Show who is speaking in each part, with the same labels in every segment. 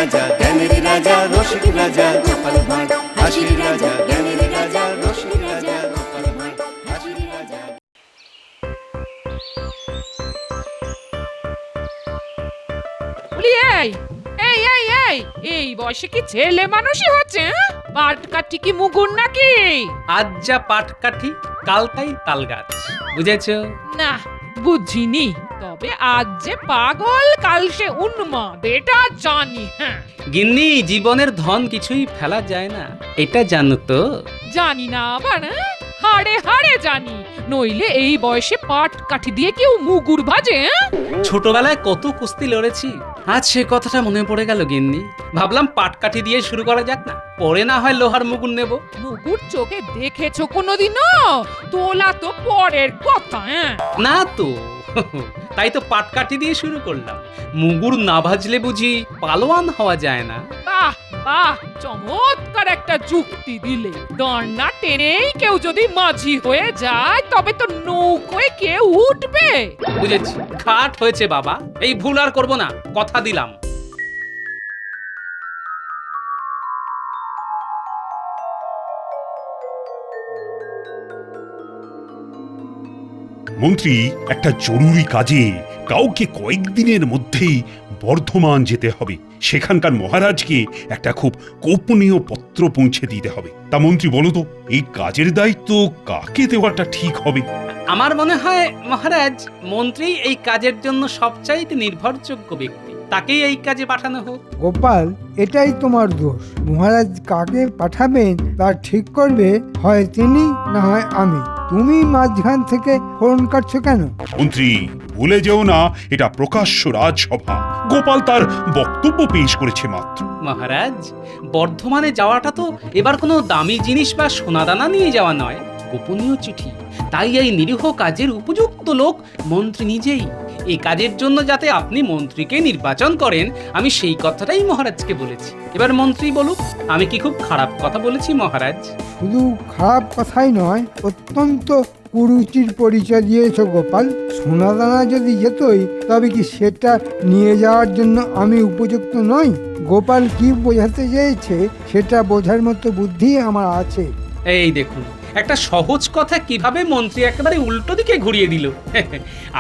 Speaker 1: রাজা জ্ঞানের রাজা রসিক রাজা গোপাল ভাঁড় হাসির রাজা জ্ঞানের রাজা রসিক রাজা গোপাল ভাঁড় হাসির রাজা।
Speaker 2: এই এই এই এই এই বয়সে কি ছেলে মানুষই হচ্ছে? পাট কাটি কি মুগুর নাকি?
Speaker 3: আজ যা পাট কাঠি কাল তাই তাল গাছ, বুঝেছ?
Speaker 2: না বুঝিনি, তবে আজ যে পাগল কাল সে উন্মাদ এটা জানি। হ্যাঁ
Speaker 3: গিন্নি, জীবনের ধন কিছুই ফেলা যায় না, এটা জানো তো?
Speaker 2: জানি না আবার হাড়ে হাড়ে জানি, নইলে এই বয়সে পাট কাঠি দিয়ে কেউ মুগুর ভাজে?
Speaker 3: ছোটবেলায় কত কুস্তি লড়েছি, আজ সে কথাটা মনে পড়ে গেল গিন্নি। ভাবলাম পাটকাঠি দিয়ে শুরু করা যাক না, পরে না হয় লোহার মুগুর নেব।
Speaker 2: মুগুর চোখে দেখেছো কোনোদিনও? তোলা তো পরের কথা।
Speaker 3: না তো তাই তো পাটকাঠি দিয়ে শুরু করলাম। মুগুর না ভাজলে বুঝি পালোয়ান হওয়া যায় না?
Speaker 2: বাহ বাহ, চমৎকার একটা যুক্তি দিলে। দড়না টেনেই কেউ যদি মাঝি হয়ে যায় তবে তো নৌকোয় কেউ উঠবে।
Speaker 3: বুঝেছি, ঘাট হয়েছে বাবা, এই ভুল আর করবো না, কথা দিলাম।
Speaker 4: মন্ত্রী, একটা জরুরি কাজে কাউকে কয়েকদিনের মধ্যেই বর্ধমান যেতে হবে। সেখানকার মহারাজকে একটা খুব গোপনীয় পত্র পৌঁছে দিতে হবে। তা মন্ত্রী বলো তো, এই কাজের দায়িত্ব কাকে দেওয়াটা ঠিক হবে?
Speaker 3: আমার মনে হয় মহারাজ, মন্ত্রী এই কাজের জন্য সবচাইতে নির্ভরযোগ্য ব্যক্তি, তাকেই এই কাজে পাঠানো হোক।
Speaker 5: গোপাল, এটাই তোমার দোষ। মহারাজ কাকে পাঠাবেন তা ঠিক করবে হয় তিনি, না হয় আমি। তুমি মাঝখান থেকে ফোন কাটছো কেন?
Speaker 4: মন্ত্রী, ভুলে যেও না, এটা প্রকাশ্য রাজসভা। গোপাল তার বক্তব্য পেশ করেছে মাত্র।
Speaker 3: মহারাজ, বর্ধমানে যাওয়াটা তো এবার কোনো দামি জিনিস বা সোনাদানা নিয়ে যাওয়া নয়, গোপনীয় চিঠি। তাই এই নিরীহ কাজের উপযুক্ত লোক মন্ত্রী নিজেই। এই কাজের জন্য যাতে আপনি মন্ত্রীকে নির্বাচন করেন, আমি সেই কথাটাই মহারাজকে বলেছি। এবার মন্ত্রী বলুক, আমি কি খুব খারাপ কথা বলেছি মহারাজ?
Speaker 5: শুধু খারাপ কথাই নয়, অত্যন্ত কুরুচির পরিচয় দিয়েছ গোপাল। সোনাদানা যদি যেতই, তবে কি সেটা নিয়ে যাওয়ার জন্য আমি উপযুক্ত নই? গোপাল কি বোঝাতে চেয়েছে সেটা বোঝার মতো বুদ্ধি আমার আছে।
Speaker 3: এই দেখুন, একটা সহজ কথা কিভাবে মন্ত্রী একেবারে উল্টো দিকে ঘুরিয়ে দিল।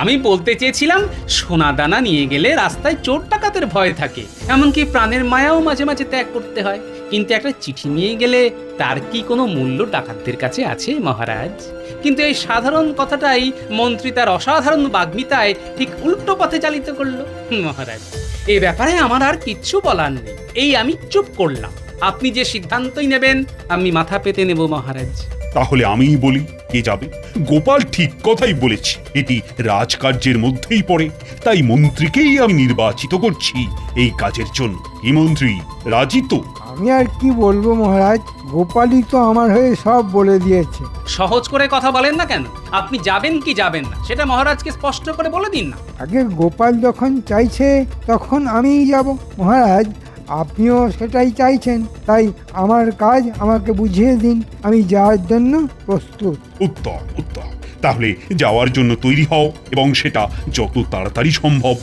Speaker 3: আমি বলতে চেয়েছিলাম, সোনাদানা নিয়ে গেলে রাস্তায় চোর ডাকাতের ভয় থাকে, এমনকি প্রাণের মায়াও মাঝে মাঝে ত্যাগ করতে হয়। কিন্তু একটা চিঠি নিয়ে গেলে তার কি কোনো মূল্য ডাকাতদের কাছে আছে মহারাজ? কিন্তু এই সাধারণ কথাটাই মন্ত্রী তার অসাধারণ বাগ্মিতায় ঠিক উল্টো পথে চালিত করলো। মহারাজ, এই ব্যাপারে আমার আর কিচ্ছু বলার নেই, এই আমি চুপ করলাম। আপনি যে সিদ্ধান্তই নেবেন আমি মাথা পেতে নেব মহারাজ।
Speaker 4: তাহলে আমিই বলি, কে যাবে? গোপাল ঠিক কথাই বলেছে, এটি রাজকার্যের মধ্যেই পড়ে। তাই মন্ত্রীকেই আমি নির্বাচিত করছি এই কাজের জন্য। কি মন্ত্রী, রাজি তো?
Speaker 5: আমি আর কি বলবো মহারাজ, গোপালই তো আমার হয়ে সব বলে দিয়েছে।
Speaker 3: সহজ করে কথা বলেন না কেন? আপনি যাবেন কি যাবেন না সেটা মহারাজকে স্পষ্ট করে বলে দিন না।
Speaker 5: আগে গোপাল যখন চাইছে তখন আমিই যাব মহারাজ। আপনিও সেটাই চাইছেন, তাই আমার কাজ আমাকে বুঝিয়ে দিন, আমি যাওয়ার জন্য প্রস্তুত।
Speaker 4: উত্তম উত্তম, তাহলে যাওয়ার জন্য তৈরি হও, এবং সেটা যত তাড়াতাড়ি সম্ভব।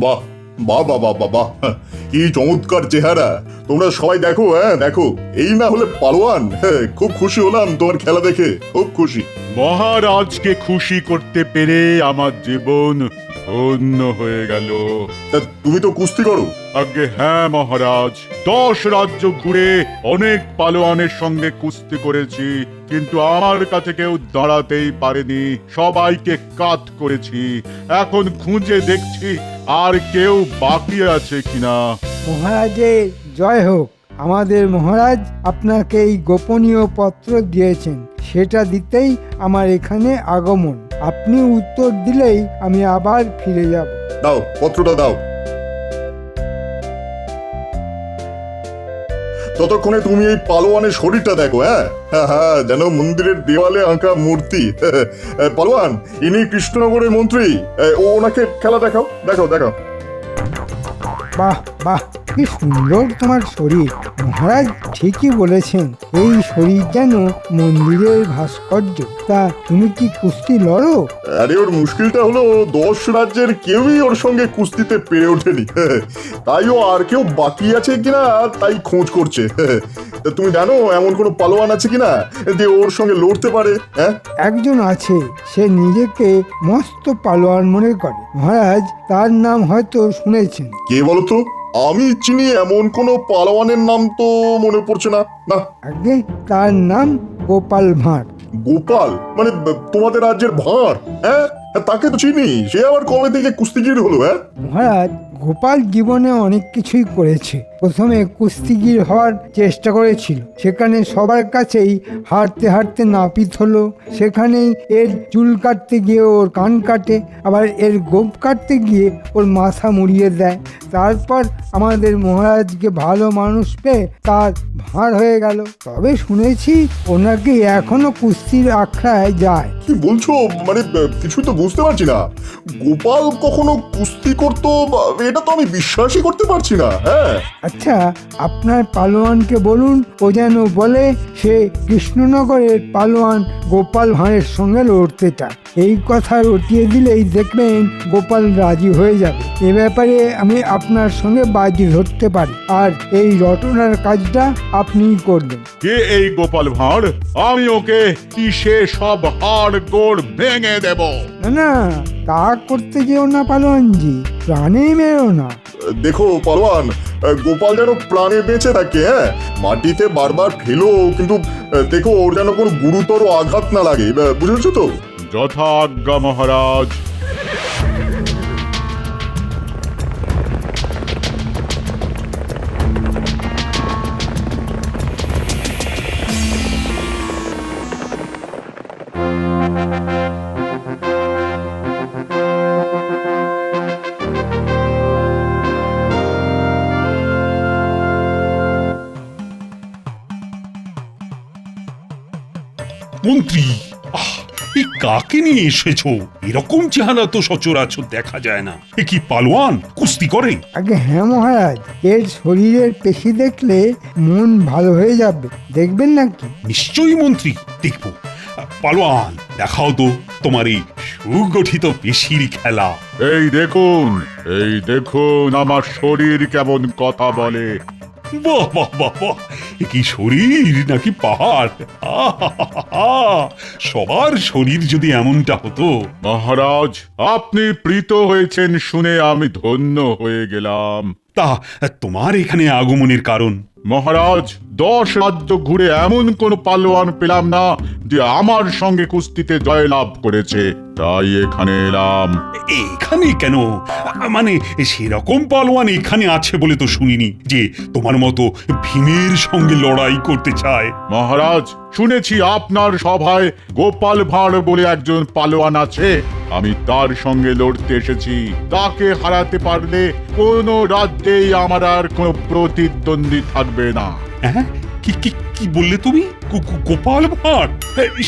Speaker 6: বাহ বাহ বাহ বাহ বাহ বাহ, কি চমৎকার চেহারা! তোমরা সবাই দেখো, হ্যাঁ দেখো, এই না হলে পালোয়ান। খুব খুশি হলাম তোমার খেলা দেখে, খুব খুশি।
Speaker 7: মহারাজকে খুশি করতে পেরে আমার জীবন ধন্য হয়ে গেল।
Speaker 6: তা তুমি তো কুস্তি করো?
Speaker 7: আগে হ্যাঁ মহারাজ, 10 রাজ্য ঘুরে অনেক পালোয়ানের সঙ্গে কুস্তি করেছি, কিন্তু আমার কাছে কেউ দাঁড়াতেই পারেনি, সবাইকে কাত করেছি। এখন খুঁজে দেখছি আর কেউ বাকি আছে কিনা।
Speaker 5: মহারাজের জয় হোক। আমাদের মহারাজ আপনাকে এই গোপনীয় পত্র দিয়েছেন, সেটা দিতেই আমার এখানে আগমন। আপনি উত্তর দিলেই আমি আবার ফিরে যাব।
Speaker 6: দাও, পত্রটা দাও। ততক্ষণে তুমি এই পালোয়ানের শরীরটা দেখো। হ্যাঁ হ্যাঁ হ্যাঁ, যেন মন্দিরের দেওয়ালে আঁকা মূর্তি। পালোয়ান, ইনি কৃষ্ণনগরের মন্ত্রী। ওনাকে খেলা দেখাও, দেখাও দেখাও।
Speaker 5: বাহ বাহ, কি সুন্দর তোমার শরীর। মহারাজ ঠিকই বলেছেন, এই শরীর যেন মন্দিরের ভাস্কর্য। তা তুমি কি কুস্তি লড়ো?
Speaker 6: আরে ওর মুশকিলটা হলো 10 রাজ্যের কেউই ওর সঙ্গে কুস্তিতে পেরে ওঠেনি। তাই ও আর কেউ বাকি আছে কিনা তাই খোঁজ করছে। তা তুমি জানো এমন কোনো পালোয়ান আছে কিনা যে ওর সঙ্গে লড়তে পারে? হ্যাঁ,
Speaker 5: একজন আছে, সে নিজেকে মস্ত পালোয়ান মনে করে। মহারাজ, তার নাম হয়তো শুনেছেন।
Speaker 6: কে বলতো? আমি চিনি এমন কোনো পালোয়ানের নাম তো মনে পড়ছে না। না,
Speaker 5: আগে তার নাম গোপাল ভাঁড়।
Speaker 6: গোপাল মানে তোমাদের রাজ্যের ভাঁড়? হ্যাঁ, তাকে তো চিনি। সে আবার কবে থেকে কুস্তিগির হলো? হ্যাঁ
Speaker 5: মহারাজ, গোপাল জীবনে অনেক কিছুই করেছে। প্রথমে কুস্তিগির হওয়ার চেষ্টা করেছিল, সেখানে সবার কাছেই হারতে হারতে নাপিত হলো। সেখানেই এর চুল কাটতে গিয়ে ওর কান কাটে, আবার এর গোপ কাটতে গিয়ে ওর মাথা মুড়িয়ে দেয়। তারপর আমাদের মহারাজকে ভালো মানুষ পেয়ে তার ভাঁড় হয়ে গেল। তবে শুনেছি ওনাকে এখনো কুস্তির আখড়ায় যায়।
Speaker 6: কি বলছো? মানে কিছু তো বুঝতে পারছি না। গোপাল কখনো কুস্তি করতো এটা তো আমি বিশ্বাসই করতে পারছি না। হ্যাঁ,
Speaker 5: আচ্ছা, আপনার পালোয়ানকে বলুন ও যেন বলে সে কৃষ্ণনগরের পালোয়ান গোপাল ভাঁড়ের সঙ্গে লড়তে চায়। এই কথা রটিয়ে দিলেই দেখবেন গোপাল রাজি হয়ে যাবে। এ ব্যাপারে আমি আপনার সঙ্গে বাজি ধরতে পারি, আর এই রটনার কাজটা আপনিই করবেন।
Speaker 7: কে এই গোপাল ভাঁড়? আমি ওকে কিসে সব হাড় গোড় ভেঙে দেব।
Speaker 5: না না, তা করতে যেও না পালোয়ানজি, প্রাণে মেরো না।
Speaker 6: দেখো পালোয়ান, গোপাল যেন প্রাণে বেঁচে থাকে। হ্যাঁ, মাটিতে বারবার ফেলো, কিন্তু দেখো ওর যেন কোনো গুরুতর আঘাত না লাগে। বুঝেছো তো?
Speaker 7: যথাজ্ঞা মহারাজ।
Speaker 4: মন্ত্রী, এই কাকে নিয়ে এসেছো? এরকম চেহারা তো সচরাচর দেখা যায় না। এ কি পালোয়ান? কুস্তি করে?
Speaker 5: আগে হ্যাঁ মহারাজ, এর শরীরের পেশি দেখলে মন ভালো হয়ে যাবে, দেখবেন নাকি?
Speaker 4: নিশ্চয়ই মন্ত্রী, দেখবো। পালোয়ান, দেখাও তো তোমার এই সুগঠিত পেশির খেলা।
Speaker 7: এই দেখুন আমার শরীর কেমন কথা বলে।
Speaker 4: বাহ বাহ বাহ বাহ, এ কি শরীর নাকি পাহাড়! সবার শরীর যদি এমনটা হতো।
Speaker 7: মহারাজ, আপনি প্রীত হয়েছেন শুনে আমি ধন্য হয়ে গেলাম।
Speaker 4: তা তোমার এখানে আগমনের কারণ?
Speaker 7: মহারাজ, 10 রাজ্য ঘুরে এমন কোন পালোয়ান পেলাম না যে আমার সঙ্গে কুস্তিতে জয়লাভ করেছে, তাই এখানে এলাম।
Speaker 4: এখানে কেন? মানে সেরকম পালোয়ান এখানে আছে বলে তো শুনিনি যে তোমার মতো ভীমের সঙ্গে লড়াই করতে চায়।
Speaker 7: মহারাজ, শুনেছি আপনার সভায় গোপাল ভাঁড় বলে একজন পালোয়ান আছে। আমি তার সঙ্গে লড়তে এসেছি। তাকে হারাতে পারলে কোনো রাজ্যেই আমার আর কোনো প্রতিদ্বন্দ্বী থাকবে না।
Speaker 4: হ্যাঁ, কি কি কি বললে তুমি? গোপাল ভাঁড়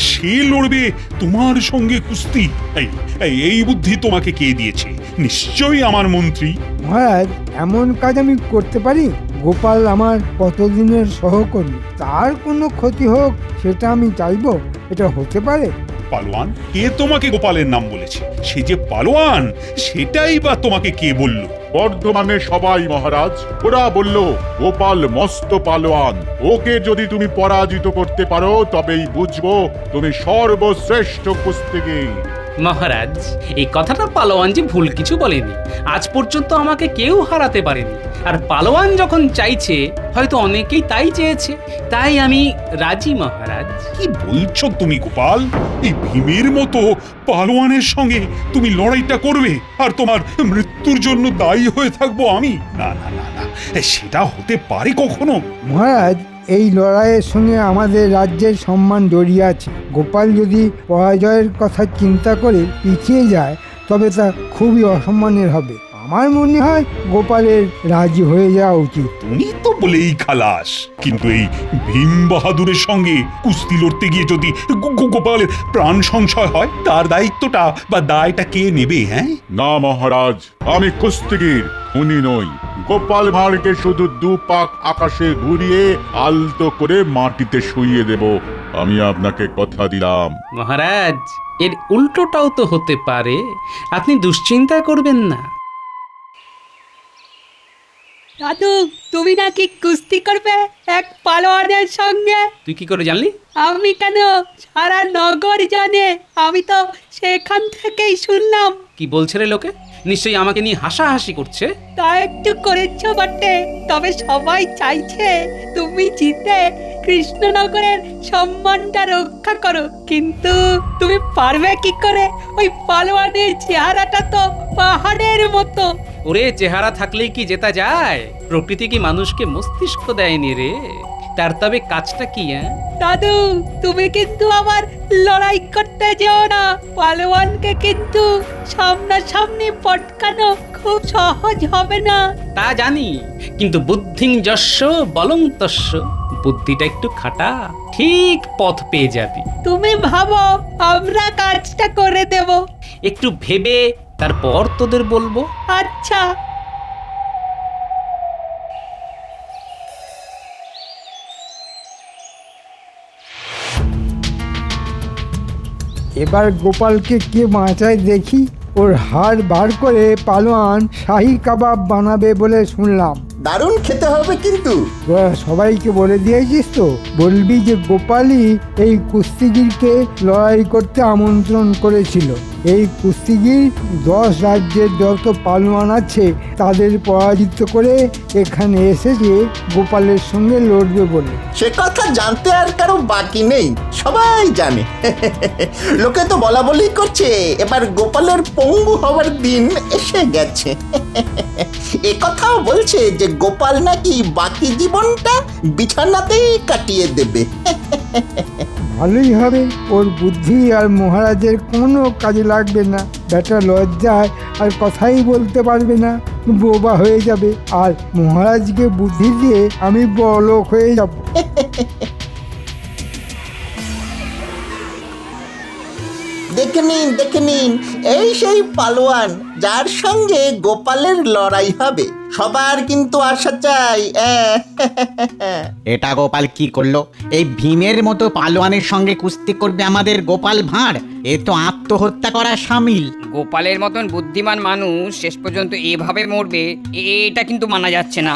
Speaker 4: সে লড়বে তোমার সঙ্গে কুস্তি? এই বুদ্ধি তোমাকে কে দিয়েছে? নিশ্চয়ই আমার মন্ত্রী।
Speaker 5: মহারাজ, এমন কাজ আমি করতে পারি? গোপাল আমার কতদিনের সহকর্মী, তার কোনো ক্ষতি হোক সেটা আমি চাইবো? এটা হতে পারে?
Speaker 4: পালোয়ান, কে তোমাকে গোপালের নাম বলেছে? সে যে পালোয়ান সেটাই বা তোমাকে কে বলল?
Speaker 7: বর্ধমানে সবাই মহারাজ, ওরা বলল গোপাল মস্ত পালোয়ান। ওকে যদি তুমি পরাজিত করতে পারো তবেই বুঝবো তুমি সর্বশ্রেষ্ঠ কুস্তিগীর।
Speaker 3: মহারাজ, এই কথাটা পালোয়ানজি ভুল কিছু বলেনি। আজ পর্যন্ত আমাকে কেউ হারাতে পারেনি। আর পালোয়ান যখন চাইছে, হয়তো অনেকেই তাই চেয়েছে, তাই আমি রাজি মহারাজ।
Speaker 4: কি বলছো তুমি গোপাল? এই ভীমের মতো পালোয়ানের সঙ্গে তুমি লড়াইটা করবে, আর তোমার মৃত্যুর জন্য দায়ী হয়ে থাকবো আমি? না না না না, সেটা হতে পারে কখনো?
Speaker 5: মহারাজ, এই লড়াইয়ের সঙ্গে আমাদের রাজ্যের সম্মান জড়িয়ে আছে। গোপাল যদি পরাজয়ের কথা চিন্তা করে পিছিয়ে যায় তবে তা খুবই অসম্মানের হবে। আমার মনে হয় গোপালের রাজি হয়ে যাওয়া উচিত।
Speaker 4: তুমি তো বলেই খালাস, কিন্তু এই ভীম বাহাদুরের সঙ্গে কুস্তি লড়তে গিয়ে যদি গোপালের প্রাণ সংশয় হয়, তার দায়িত্বটা বা দায়টা কে নেবে? হ্যাঁ,
Speaker 7: না মহারাজ, আমি কুস্তিগীর, খুনি নই। গোপাল ভাঁড়কে শুধু 2 পাক আকাশে ঘুরিয়ে আলতো করে মাটিতে শুইয়ে দেব, আমি আপনাকে কথা দিলাম।
Speaker 3: মহারাজ, এর উল্টোটাও তো হতে পারে, আপনি দুশ্চিন্তা করবেন না।
Speaker 8: দাদু, তুমি নাকি কুস্তি করবে এক পালোয়ানের সঙ্গে?
Speaker 3: তুই কি করে জানলি?
Speaker 8: আমি কেন, সারা নগর জানে, আমি তো সেখান থেকেই শুনলাম।
Speaker 3: কি বলছে রে লোকে? নিশ্চয়ই আমাকে নিয়ে হাসাহাসি করছে।
Speaker 8: তা একটু করেছ বটে, তবে সবাই চাইছে তুমি জিতে কৃষ্ণনগরের সম্মানটা রক্ষা করো। কিন্তু তুমি পারবে কি করে? ওই পালোয়ানের চেহারাটা তো পাহাড়ের মতো।
Speaker 3: ওরে, চেহারা থাকলেই কি জেতা যায়? প্রকৃতি কি মানুষকে মস্তিষ্ক দেয়নি রে? তার তবে কাজটা কি?
Speaker 8: দাদু, তুমি কিন্তু আবার লড়াই করতে যেও না। পালোয়ানকে কিন্তু সামনাসামনি পটকানো খুব সহজ হবে না।
Speaker 3: তা জানি, কিন্তু বুদ্ধিং যস্য বলং তস্য, বুদ্ধিটা একটু খাটা, ঠিক পথ পেয়ে যাবি।
Speaker 8: তুমি ভাবো, আমরা কাজটা করে দেব।
Speaker 3: একটু ভেবে তারপর তোদের বলবো।
Speaker 8: আচ্ছা।
Speaker 5: এবার গোপালকে কে বাঁচায় দেখি। ওর হাড় বার করে পালোয়ান শাহী কাবাব বানাবে বলে শুনলাম।
Speaker 9: দারুণ খেতে হবে কিন্তু।
Speaker 5: তোরা সবাইকে বলে দিয়েছিস তো? বলবি যে গোপালই এই কুস্তিগিরকে লড়াই করতে আমন্ত্রণ করেছিল। এই কুস্তিগির 10 রাজ্যের যত পালোয়ান আছে তাদের পরাজিত করে এখানে এসেছে গোপালের সঙ্গে লড়বে বলে।
Speaker 9: সে কথা জানতে আর কারো বাকি নেই, সবাই জানে। লোকে তো বলা বলি করছে এবার গোপালের পঙ্গু হওয়ার দিন এসে গেছে। এ কথাও বলছে যে গোপাল নাকি বাকি জীবনটা বিছানাতেই কাটিয়ে দেবে।
Speaker 5: ভালোই হবে, ওর বুদ্ধি আর মহারাজের কোনো কাজে লাগবে না। বেটা লজ্জায় আর কথাই বলতে পারবে না, বোবা হয়ে যাবে। আর মহারাজকে বুদ্ধি দিয়ে আমি বড়লোক হয়ে যাব।
Speaker 9: দেখে নিন, এই সেই পালোয়ান যার সঙ্গে গোপালের লড়াই হবে। সবার কিন্তু আশা চাই।
Speaker 10: এটা গোপাল কি করলো? এই ভীমের মতো পালোয়ানের সঙ্গে কুস্তি করবে আমাদের গোপাল ভাঁড়? এ তো আত্মহত্যা করা সামিল।
Speaker 11: গোপালের মতন বুদ্ধিমান মানুষ শেষ পর্যন্ত এভাবে মরবে, এটা কিন্তু মানা যাচ্ছে না।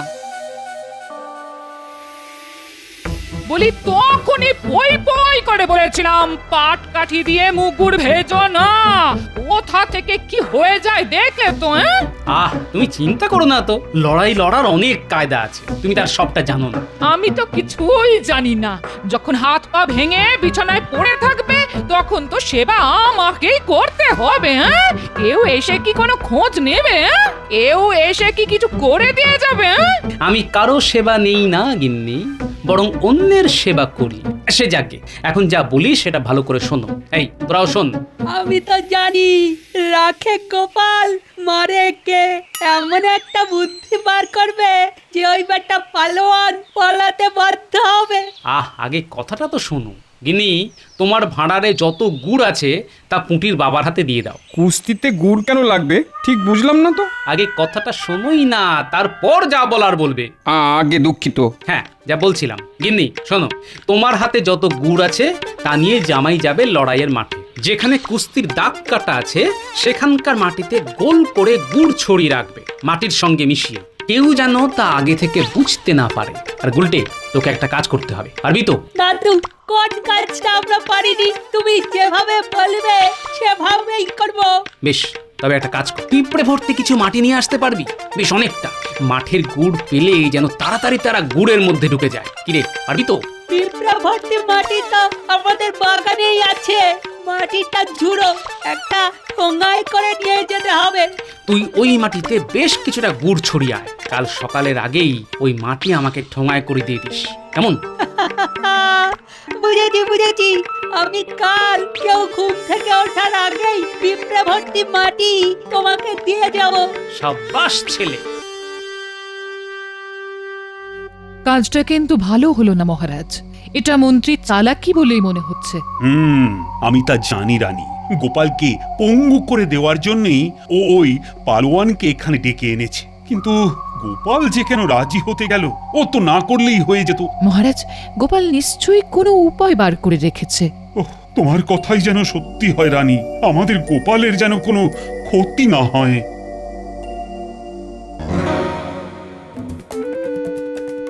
Speaker 2: বলি তখনই পই পই করে বলেছিলাম পাট কাঠি দিয়ে মুগুর ভেজো না। কোথা থেকে কি হয়ে যায় দেখলে তো?
Speaker 3: তুমি চিন্তা করো না তো, লড়ার অনেক কায়দা আছে, তুমি তার সবটা জানো না।
Speaker 2: আমি তো কিছুই জানি না। যখন হাত পা ভেঙে বিছানায় পড়ে থাকবে তখন তো সেবা আমাকেই করতে হবে। কেউ এসে কি কোনো খোঁজ নেবে? কেউ এসে কি কিছু করে দিয়ে যাবে?
Speaker 3: আমি কারো সেবা নেই না গিন্নি, বরং অন্যের সেবা করি। সে যাকে, এখন যা বলি সেটা ভালো করে শোনো। এই তোরাও শোন।
Speaker 8: আমি তো জানি রাখে গোপাল, মারে কে। এমন একটা বুদ্ধি বার করবে যে ওই বেটা পালোয়ান পালাতে বাধ্য হবে।
Speaker 3: আগে কথাটা তো শোনো। গিন্নি, তোমার ভাঁড়ারে যত গুড় আছে তা পুঁটির বাবার হাতে দিয়ে দাও।
Speaker 12: কুস্তিতে গুড় কেন লাগবে ঠিক বুঝলাম না তো।
Speaker 3: আগে কথাটা শোনোই না, তারপর যা বলার বলবে।
Speaker 12: আগে দুঃখিত।
Speaker 3: হ্যাঁ, যা বলছিলাম। গিন্নি শোনো, তোমার হাতে যত গুড় আছে তা নিয়ে জামাই যাবে লড়াইয়ের মাঠে। যেখানে কুস্তির দাগ কাটা আছে সেখানকার মাটিতে গোল করে গুড় ছড়িয়ে রাখবে, মাটির সঙ্গে মিশিয়ে। কেউ যেন তা আগে থেকে বুঝতে না পারে। আর গুলটে, তোকে একটা কাজ করতে হবে, পারবি তো?
Speaker 8: দাদু, কোন কাজটা আমরা পারিনি, তুমি যেভাবে বলবে সেভাবেই করব।
Speaker 3: বেশ, তবে একটা কাজ কর, পিঁপড়ে ভর্তি কিছু মাটি নিয়ে আসতে পারবি? বেশ অনেকটা। মাঠের গুড় পেলে যেন তাড়াতাড়ি তারা গুড়ের মধ্যে ঢুকে যায়। কিরে, পারবি তো?
Speaker 8: পিঁপড়া ভর্তি মাটি তো আমাদের বাগানেই আছে। মাটিটা ঝুড়ো, একটা ঠোঙায় করে নিয়ে যেতে হবে।
Speaker 3: তুই ওই মাটিতে বেশ কিছুটা গুড় ছড়িয়ে আয়। কাল সকালের আগেই ওই মাটি আমাকে ঠোঙায় করে দিয়ে দিস, কেমন?
Speaker 8: বুঝেছি বুঝেছি, আমি কাল কেউ ঘুম থেকে ওঠার আগেই পিঁপড়ে ভর্তি মাটি তোমাকে দিয়ে যাব।
Speaker 3: সাব্বাস ছেলে।
Speaker 2: কাজটা কিন্তু ভালো হলো না মহারাজ, এটা মন্ত্রী চালাকি বলেই মনে হচ্ছে।
Speaker 4: আমি তা জানি রানী। গোপালকে পঙ্গু করে দেওয়ার জন্যই ও ওই পালোয়ানকে এখানে ডেকে এনেছে, কিন্তু গোপাল যে কেন রাজি হতে গেল? ও তো না করলেই হয়ে যেত।
Speaker 2: মহারাজ, গোপাল নিশ্চয়ই কোনো উপায় বার করে রেখেছে।
Speaker 4: ওহ, তোমার কথাই যেন সত্যি হয় রানী, আমাদের গোপালের যেন কোনো ক্ষতি না হয়।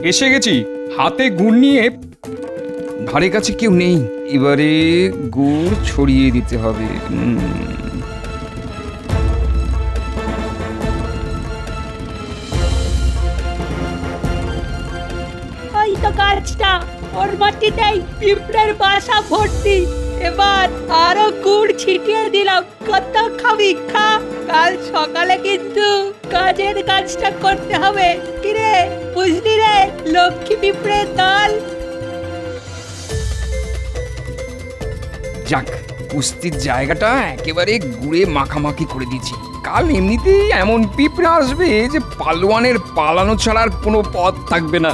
Speaker 12: এসে গেছি, হাতে গুড় নিয়ে। ধারে কাছে কেউ নেই, এবারে গুড় ছড়িয়ে দিতে হবে।
Speaker 8: ওই তো গাছটা, ওর মাটিতেই পিঁপড়ের বাসা ভর্তি। এবার আরো গুড় ছিটিয়ে দিলাম, কত খাবি খা। কাল সকালে কিন্তু কাজের কাজটা করতে হবে। কিরে, বুঝলি রে লক্ষ্মী পিঁপড়ের দল?
Speaker 12: যাক, কুস্তির জায়গাটা একেবারে গুড়ে মাখামাখি করে দিয়েছি। কাল এমনিতেই এমন পিঁপড়ে আসবে যে পালোয়ানের পালানো ছাড়ার কোনো পথ থাকবে না।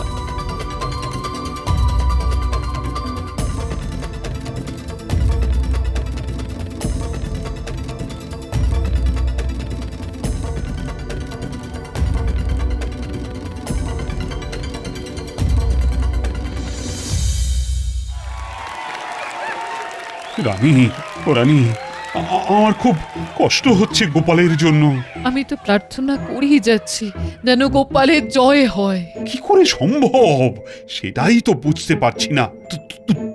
Speaker 4: রানী, ও রানী, আমার খুব কষ্ট হচ্ছে গোপালের জন্য।
Speaker 2: আমি তো প্রার্থনা করেই যাচ্ছি যেন গোপালের জয় হয়।
Speaker 4: কি করে সম্ভব সেটাই তো বুঝতে পারছি না।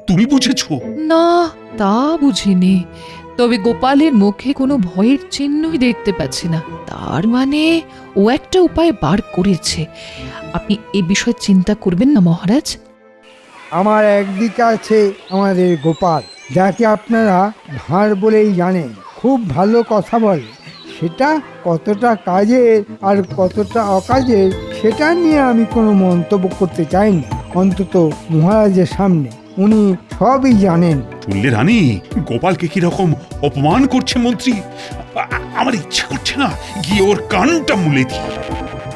Speaker 4: তুমি বুঝেছো?
Speaker 2: না, তা বুঝিনি, তবে গোপালের মুখে কোনো ভয়ের চিহ্নই দেখতে পাচ্ছি না। তার মানে ও একটা উপায় বার করেছে। আপনি এ বিষয়ে চিন্তা করবেন না মহারাজ।
Speaker 5: আমার একদিকে আছে আমাদের গোপাল, যাকে আপনারা ভাঁড় বলেই জানেন। খুব ভালো কথা বলে, সেটা কতটা কাজের আর কতটা অকাজের সেটা নিয়ে আমি কোনো মন্তব্য করতে চাই না, অন্তত মহারাজের সামনে। উনি সবই জানেন।
Speaker 4: শুনলে রানী, গোপালকে কিরকম অপমান করছে মন্ত্রী। আমার ইচ্ছে করছে না গিয়ে ওর কানটা মুলে দিই।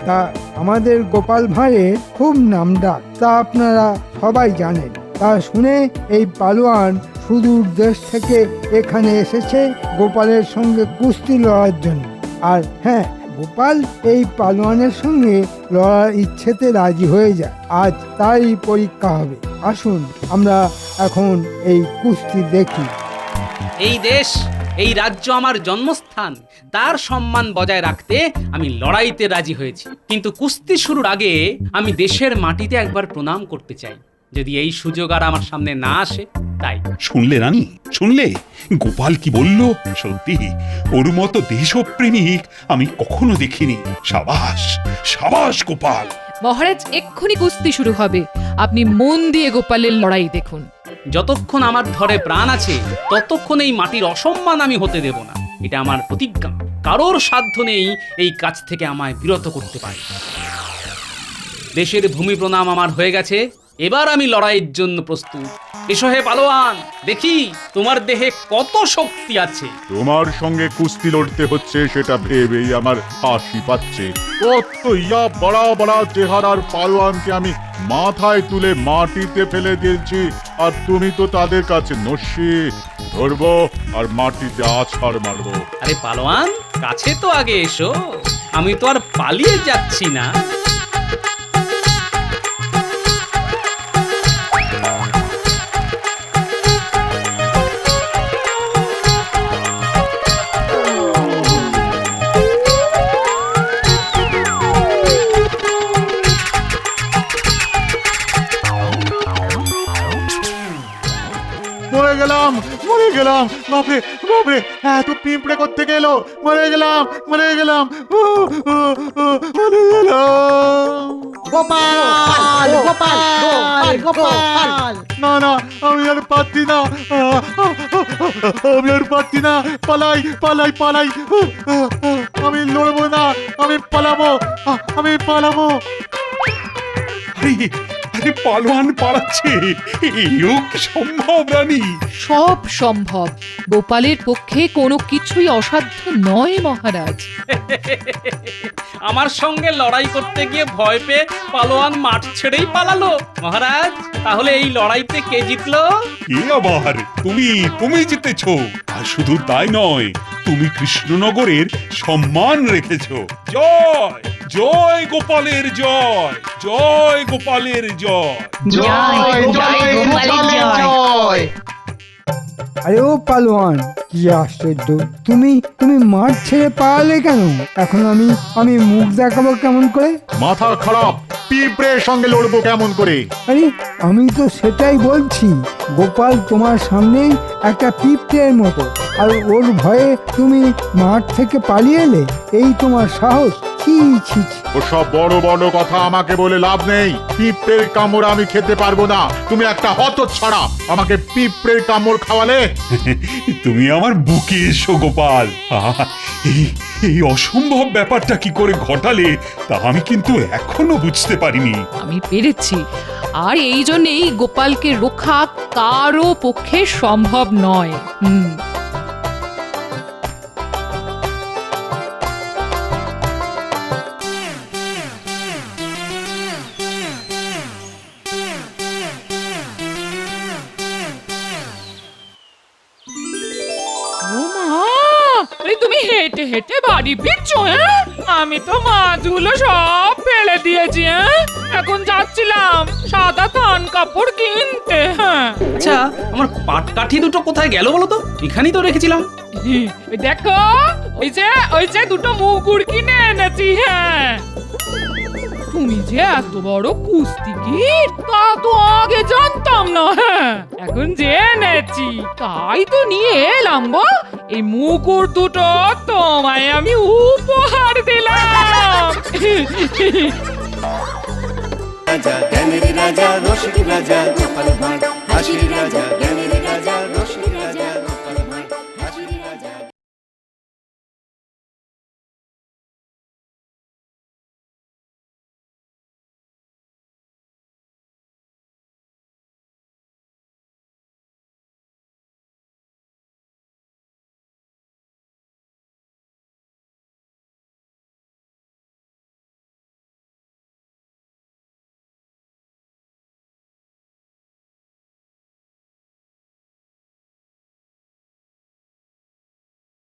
Speaker 5: তা আমাদের গোপাল ভাঁড়ের খুব নামডাক, তা আপনারা সবাই জানেন। তা শুনে এই পালোয়ান সুদূর দেশ থেকে এখানে এসেছে গোপালের সঙ্গে কুস্তি লড়ার জন্য। আর হ্যাঁ, গোপাল এই পালোয়ানের সঙ্গে লড়ার ইচ্ছেতে রাজি হয়ে যায়। আজ তারই পরীক্ষা হবে। আসুন আমরা এখন এই কুস্তি দেখি।
Speaker 3: এই দেশ, এই রাজ্য আমার জন্মস্থান, তার সম্মান বজায় রাখতে আমি লড়াইতে রাজি হয়েছি। কিন্তু কুস্তি শুরুর আগে আমি দেশের মাটিতে একবার প্রণাম করতে চাই, যদি এই সুযোগ আর আমার সামনে না আসে। তাই
Speaker 4: শুনলে রানী, শুনলে গোপাল কি বলল? সত্যি ওর মতো দেশপ্রেমিক আমি কখনো দেখিনি। সাবাস, সাবাস গোপাল।
Speaker 2: মহারাজ, এক্ষুনি কুস্তি শুরু হবে, আপনি মন দিয়ে গোপালের লড়াই দেখুন।
Speaker 3: যতক্ষণ আমার ধরে প্রাণ আছে ততক্ষণ এই মাটির অসম্মান আমি হতে দেব না, এটা আমার প্রতিজ্ঞা। কারোর সাধ্য নেই এই কাজ থেকে আমায় বিরত করতে পারে। দেশের ভূমি প্রণাম আমার হয়ে গেছে, এবার আমি লড়াইয়ের জন্য প্রস্তুত। এসো হে পালোয়ান, দেখি তোমার দেহে কত শক্তি আছে।
Speaker 7: তোমার সঙ্গে কুস্তি লড়তে হচ্ছে সেটা ভেবেই আমার হাসি পাচ্ছে। কত ইয়া বড়া বড়া চেহারার পালোয়ানকে আমি মাথায় তুলে মাটিতে ফেলে দিয়েছি, আর তুমি তো তাদের কাছে নস্যি। ধরবো আর মাটিতে আছাড় মারবো।
Speaker 3: আরে পালোয়ান, কাছে তো আগে এসো, আমি তো আর পালিয়ে যাচ্ছি না।
Speaker 7: মরে গেলাম, মরে গেলাম, বাপরে বাপরে, এত পিঁপড়ে করতে গেল। মরে গেলাম, মরে গেলাম, মরে গেলাম।
Speaker 10: গোপাল গোপাল গোপাল।
Speaker 7: না না, আমি আর পারছি না, আমি আর পারছি না। পালাই পালাই পালাই, আমি লড়বো না, আমি পালাবো, আমি পালাবো।
Speaker 4: আরে আরে পালোয়ান পালাচ্ছে, এও কি সম্ভব রানী?
Speaker 2: সব সম্ভব। গোপালের পক্ষে কোনো কিছুই অসাধ্য নয় মহারাজ।
Speaker 3: আমার সঙ্গে লড়াই করতে গিয়ে ভয় পেয়ে পালোয়ান মাঠ ছেড়েই পালালো। মহারাজ, তাহলে এই লড়াইতে কে জিতলো?
Speaker 4: এ আবার তুমি জিতেছো। আর শুধু তাই নয়, তুমি কৃষ্ণনগরের সম্মান রেখেছো। জয় জয় গোপালের জয়, জয় গোপালের জয়।
Speaker 5: আরে ও পালোয়ান, কি আশ্চর্য! তুমি মাঠ ছেড়ে পালালে কেন? এখন আমি মুখ দেখাবো কেমন করে?
Speaker 7: মাথা খারাপ, পিঁপড়ের সঙ্গে লড়বো কেমন করে?
Speaker 5: আরে আমি তো সেটাই বলছি। গোপাল তোমার সামনেই একটা পিঁপড়ের মতো, আর ওর ভয়ে তুমি মাঠ থেকে পালিয়ে এলে, এই তোমার সাহস! ছি ছি ছি।
Speaker 7: ওসব বড় বড় কথা আমাকে বলে লাভ নেই। পিঁপড়ের কামড় আমি খেতে পারবো না। তুমি একটা হতচ্ছাড়া, আমাকে পিঁপড়ের কামড় খাওয়ালে?
Speaker 4: তুমি আমার বুকে এসো গোপাল। এই অসম্ভব ব্যাপারটা কি করে ঘটালে তা আমি কিন্তু এখনো বুঝতে পারিনি।
Speaker 2: আমি পেরেছি, আর এই জন্যেই গোপালকে রক্ষা কারো পক্ষে সম্ভব নয়। তুমি হেঁটে হেঁটে বাড়ি ফিরছো? হ্যাঁ, আমি তো মাছগুলো সব ফেলে দিয়েছি। হ্যাঁ, এখন যাচ্ছিলাম সাদা থান কাপড় কিনতে। হ্যাঁ,
Speaker 3: আচ্ছা, আমার পাটকাঠি দুটো কোথায় গেল বলো তো? এখানেই তো রেখেছিলাম।
Speaker 2: দেখো, ওই যে দুটো মুগুর কিনে এনেছি। হ্যাঁ, তুমি যে এত বড় কুস্তিগীর তা তো আগে জানতাম না। হ্যাঁ, এখন জেনেছি, তাই তো নিয়ে এলাম গো। এই মুকুর দুটো তোমায় আমি উপহার দিলাম।
Speaker 1: রাজা জ্ঞানের রাজা রসিক রাজা গোপাল ভাঁড় হাসির রাজা জ্ঞানের রাজা